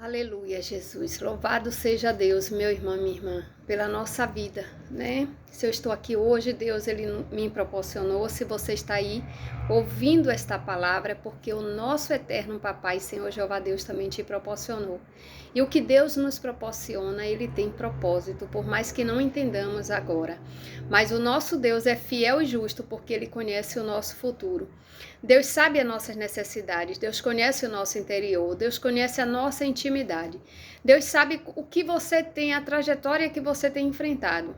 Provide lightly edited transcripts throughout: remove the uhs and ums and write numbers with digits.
Aleluia, Jesus. Louvado seja Deus, meu irmão, minha irmã, pela nossa vida, né? Se eu estou aqui hoje, Deus, Ele me proporcionou. Se você está aí ouvindo esta palavra, é porque o nosso eterno Papai, Senhor Jeová Deus, também te proporcionou. E o que Deus nos proporciona, Ele tem propósito, por mais que não entendamos agora. Mas o nosso Deus é fiel e justo, porque Ele conhece o nosso futuro. Deus sabe as nossas necessidades, Deus conhece o nosso interior, Deus conhece a nossa intimidade. Deus sabe o que você tem, a trajetória que você tem enfrentado.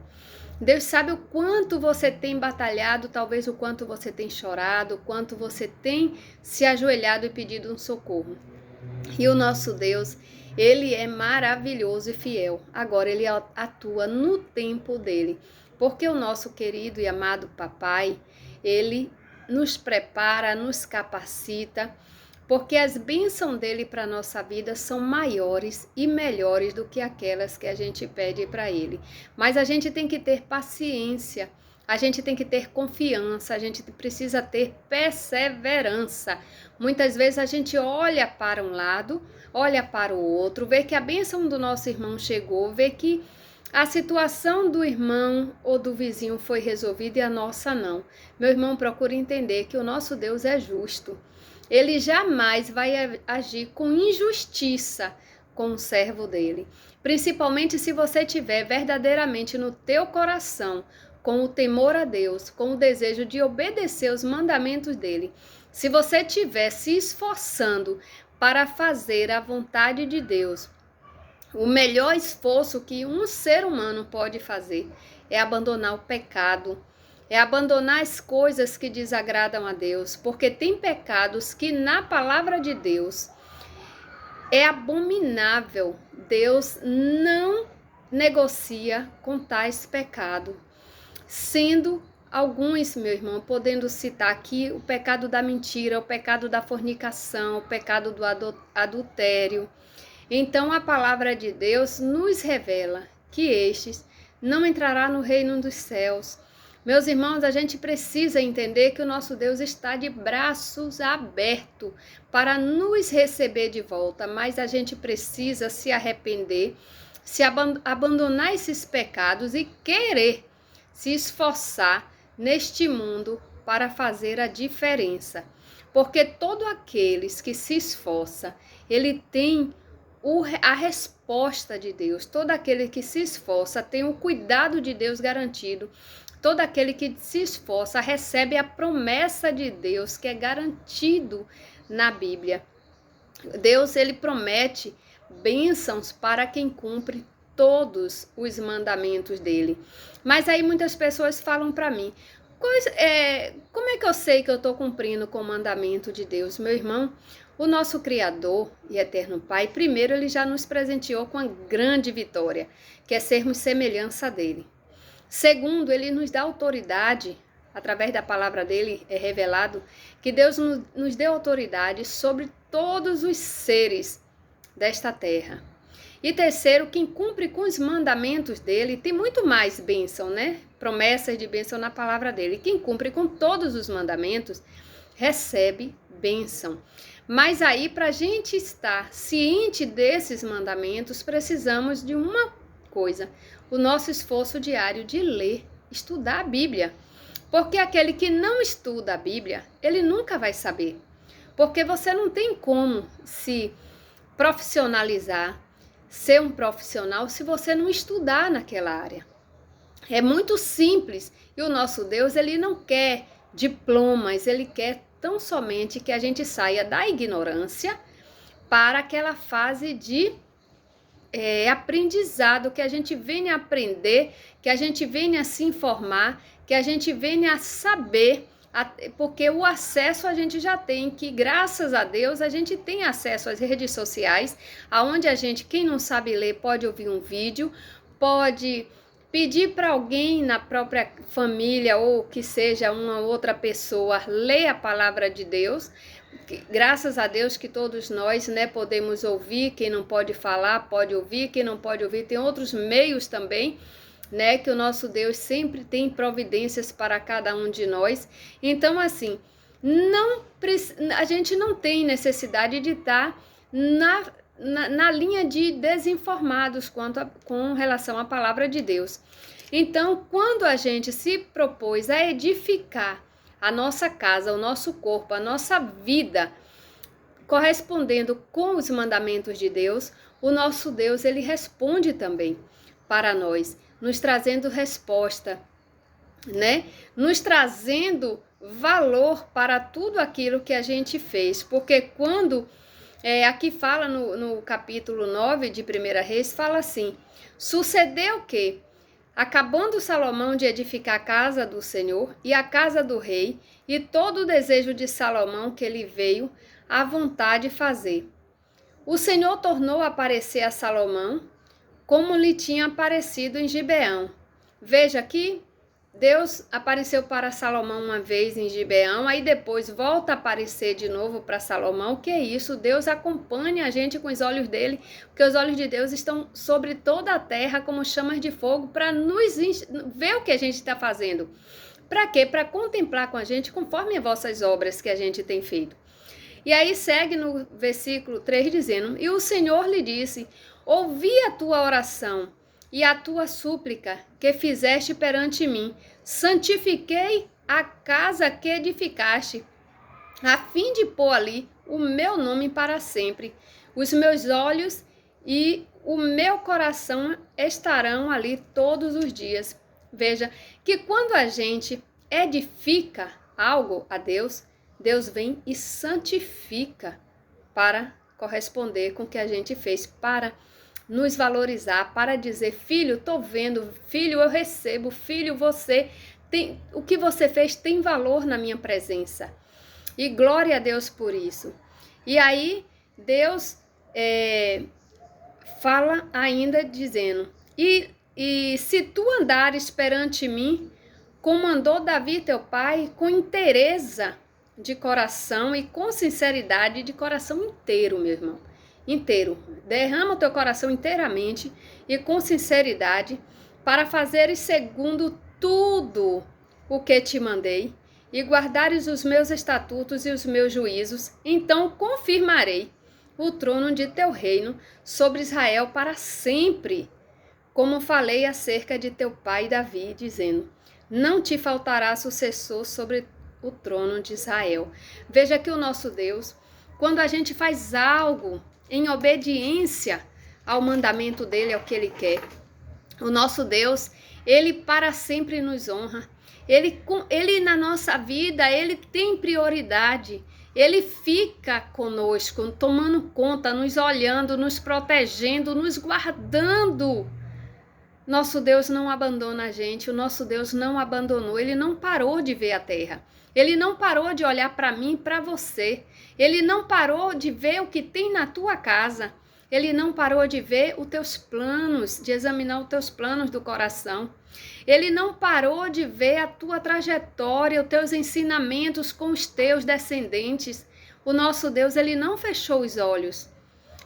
Deus sabe o quanto você tem batalhado, talvez o quanto você tem chorado, o quanto você tem se ajoelhado e pedido um socorro. E o nosso Deus, Ele é maravilhoso e fiel. Agora Ele atua no tempo dEle. Porque o nosso querido e amado Papai, Ele nos prepara, nos capacita, porque as bênçãos dele para a nossa vida são maiores e melhores do que aquelas que a gente pede para ele. Mas a gente tem que ter paciência, a gente tem que ter confiança, a gente precisa ter perseverança. Muitas vezes a gente olha para um lado, olha para o outro, vê que a bênção do nosso irmão chegou, vê que a situação do irmão ou do vizinho foi resolvida e a nossa não. Meu irmão, procure entender que o nosso Deus é justo. Ele jamais vai agir com injustiça com o servo dele. Principalmente se você tiver verdadeiramente no teu coração, com o temor a Deus, com o desejo de obedecer os mandamentos dele. Se você estiver se esforçando para fazer a vontade de Deus, o melhor esforço que um ser humano pode fazer é abandonar o pecado, é abandonar as coisas que desagradam a Deus, porque tem pecados que na palavra de Deus é abominável. Deus não negocia com tais pecados, sendo alguns, meu irmão, podendo citar aqui o pecado da mentira, o pecado da fornicação, o pecado do adultério. Então a palavra de Deus nos revela que estes não entrará no reino dos céus. Meus irmãos, a gente precisa entender que o nosso Deus está de braços abertos para nos receber de volta, mas a gente precisa se arrepender, se abandonar esses pecados e querer se esforçar neste mundo para fazer a diferença. Porque todo aqueles que se esforça, ele tem a resposta de Deus. Todo aquele que se esforça tem o cuidado de Deus garantido. Todo aquele que se esforça recebe a promessa de Deus que é garantido na Bíblia. Deus, ele promete bênçãos para quem cumpre todos os mandamentos dele. Mas aí muitas pessoas falam para mim, como é que eu sei que eu estou cumprindo com o mandamento de Deus? Meu irmão, o nosso Criador e Eterno Pai, primeiro ele já nos presenteou com a grande vitória, que é sermos semelhança dele. Segundo, ele nos dá autoridade, através da palavra dele é revelado, que Deus nos deu autoridade sobre todos os seres desta terra. E terceiro, quem cumpre com os mandamentos dele tem muito mais bênção, né? Promessas de bênção na palavra dele. Quem cumpre com todos os mandamentos recebe bênção. Mas aí, para a gente estar ciente desses mandamentos, precisamos de uma coisa: o nosso esforço diário de ler, estudar a Bíblia. Porque aquele que não estuda a Bíblia, ele nunca vai saber. Porque você não tem como se profissionalizar, ser um profissional, se você não estudar naquela área. É muito simples. E o nosso Deus, ele não quer diplomas, ele quer tão somente que a gente saia da ignorância para aquela fase de aprendizado, que a gente venha aprender, que a gente venha se informar, que a gente venha saber, porque o acesso a gente já tem, que graças a Deus a gente tem acesso às redes sociais, aonde a gente, quem não sabe ler, pode ouvir um vídeo, pode pedir para alguém na própria família ou que seja uma outra pessoa ler a palavra de Deus. Graças a Deus que todos nós, né, podemos ouvir. Quem não pode falar pode ouvir, quem não pode ouvir tem outros meios também, né, que o nosso Deus sempre tem providências para cada um de nós. Então assim, a gente não tem necessidade de estar na linha de desinformados com relação à palavra de Deus. Então, quando a gente se propôs a edificar a nossa casa, o nosso corpo, a nossa vida, correspondendo com os mandamentos de Deus, o nosso Deus, ele responde também para nós, nos trazendo resposta, né? Nos trazendo valor para tudo aquilo que a gente fez, porque quando, aqui fala no capítulo 9 de 1 Reis, fala assim, sucedeu que, acabando Salomão de edificar a casa do Senhor e a casa do rei, e todo o desejo de Salomão que lhe veio à vontade fazer, o Senhor tornou a aparecer a Salomão como lhe tinha aparecido em Gibeão. Veja aqui, Deus apareceu para Salomão uma vez em Gibeão, aí depois volta a aparecer de novo para Salomão. O que é isso? Deus acompanha a gente com os olhos dele, porque os olhos de Deus estão sobre toda a terra como chamas de fogo para nos ver o que a gente está fazendo. Para quê? Para contemplar com a gente conforme as vossas obras que a gente tem feito. E aí segue no versículo 3 dizendo, e o Senhor lhe disse, ouvi a tua oração e a tua súplica que fizeste perante mim, santifiquei a casa que edificaste, a fim de pôr ali o meu nome para sempre. Os meus olhos e o meu coração estarão ali todos os dias. Veja que quando a gente edifica algo a Deus, Deus vem e santifica para corresponder com o que a gente fez, para nos valorizar, para dizer, filho, tô vendo, filho, eu recebo, filho, você tem, o que você fez tem valor na minha presença. E glória a Deus por isso. E aí, Deus fala ainda dizendo, e se tu andares perante mim, como andou Davi teu pai, com inteireza de coração e com sinceridade de coração inteiro, meu irmão. Inteiro. Derrama o teu coração inteiramente e com sinceridade para fazeres segundo tudo o que te mandei e guardares os meus estatutos e os meus juízos, então confirmarei o trono de teu reino sobre Israel para sempre, como falei acerca de teu pai Davi, dizendo, não te faltará sucessor sobre o trono de Israel. Veja que o nosso Deus, quando a gente faz algo em obediência ao mandamento dele, ao que ele quer, o nosso Deus, ele para sempre nos honra. Ele na nossa vida, ele tem prioridade. Ele fica conosco, tomando conta, nos olhando, nos protegendo, nos guardando. Nosso Deus não abandona a gente, o nosso Deus não abandonou, ele não parou de ver a terra. Ele não parou de olhar para mim e para você. Ele não parou de ver o que tem na tua casa. Ele não parou de ver os teus planos, de examinar os teus planos do coração. Ele não parou de ver a tua trajetória, os teus ensinamentos com os teus descendentes. O nosso Deus, ele não fechou os olhos.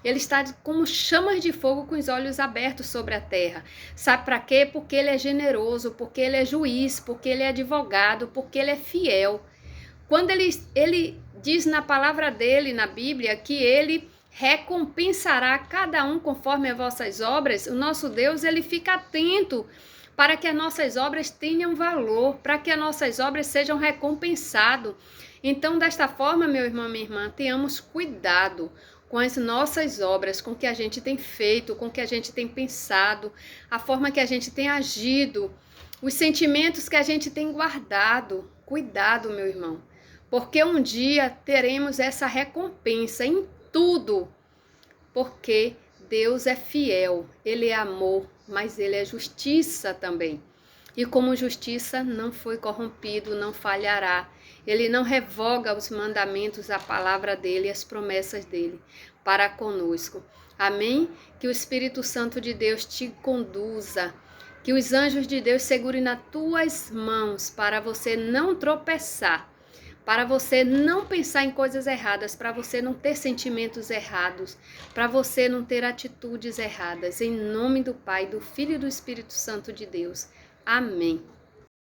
Ele está como chamas de fogo com os olhos abertos sobre a terra. Sabe para quê? Porque ele é generoso, porque ele é juiz, porque ele é advogado, porque ele é fiel. Quando ele diz na palavra dele, na Bíblia, que ele recompensará cada um conforme as vossas obras, o nosso Deus, ele fica atento para que as nossas obras tenham valor, para que as nossas obras sejam recompensadas. Então, desta forma, meu irmão, minha irmã, tenhamos cuidado com as nossas obras, com o que a gente tem feito, com o que a gente tem pensado, a forma que a gente tem agido, os sentimentos que a gente tem guardado. Cuidado, meu irmão, porque um dia teremos essa recompensa em tudo, porque Deus é fiel, ele é amor, mas ele é justiça também. E como justiça não foi corrompido, não falhará. Ele não revoga os mandamentos, a palavra dele e as promessas dele para conosco. Amém? Que o Espírito Santo de Deus te conduza. Que os anjos de Deus segurem nas tuas mãos para você não tropeçar. Para você não pensar em coisas erradas, para você não ter sentimentos errados, para você não ter atitudes erradas. Em nome do Pai, do Filho e do Espírito Santo de Deus. Amém.